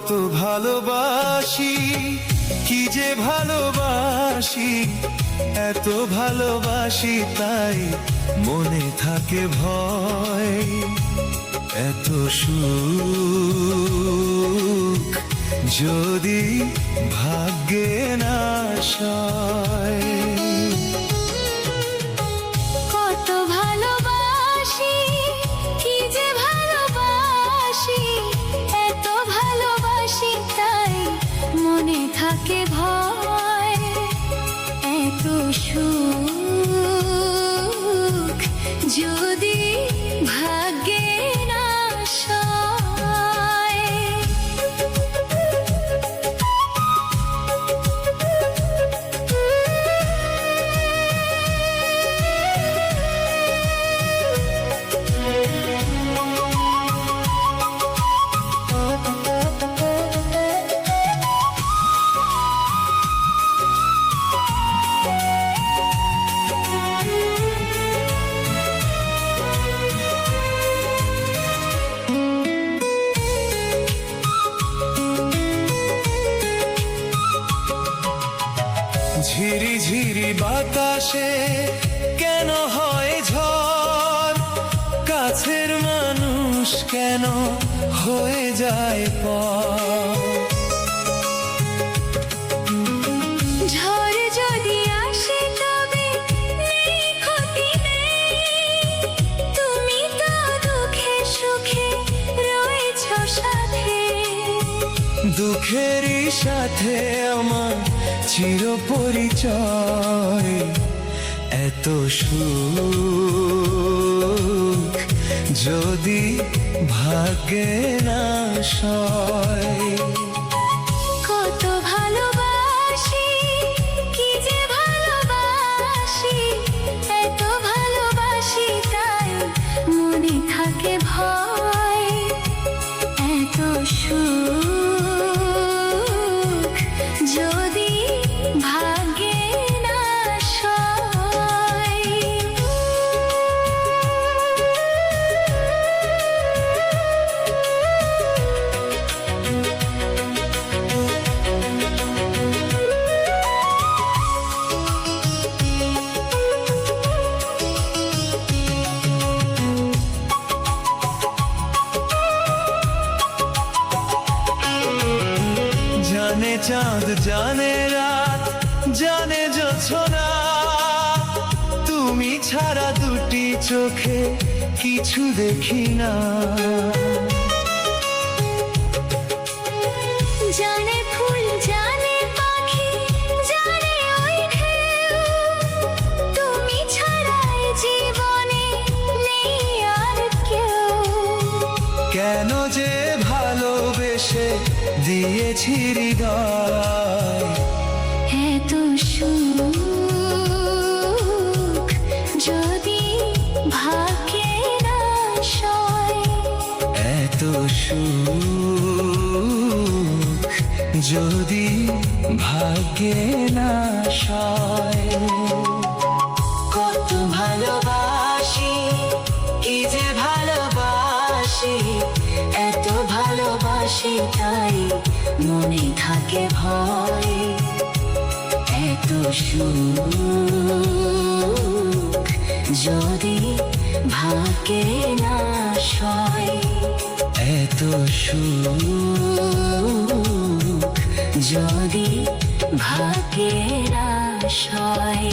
কত ভালোবাসি, কি যে ভালোবাসি, এত ভালোবাসি তাই মনে থাকে ভয়। এত সুখ যদি ভাগ্যে না সয়। কত ভালোবাসি, কি যে ভালোবাসি, এত ভালোবাসি তাই মনে থাকে ভয়। এত সুখ যদি ভাগ্যে না সয়। ঝিরি ঝিরি বাতাসে কেন হয় ঝড়, কাছের মানুষ কেন হয়ে যায় পর। ঝড় যদি আসে তবে নেই ক্ষতি নেই, তুমি তো দুঃখে সুখে রয়েছ সাথে। দুঃখেরই সাথে আমার চির পরিচয়। এত সুখ যদি ভাগ্যে না সয়। কত ভালোবাসি, কি যে ভালোবাসি, এত ভালোবাসি তাই মনে থাকে ভয়। এত সুখ যদি ভাগ্যে না সয়। জানে চাঁদ জানে রাত জানে জোছনা, তুমি ছাড়া দুটি চোখে কিছু দেখি না। জানে ফুল জানে পাখি জানে ওই ঢেউ, তুমি ছাড়াই জীবনে নেই আর কেউ। কেন যে ভালোবেসে দিয়েছি হৃদয়। এত সুখ যদি ভাগ্যে না সয়। এত সুখ যদি ভাগ্যে না সয়। কত ভালোবাসি, কি যে ভালোবাসি, এত ভালোবাসি তাই মনে থাকে ভয়। এত সুখ যদি ভাগ্যে না সয়। এত সুখ যদি ভাগ্যে না সয়।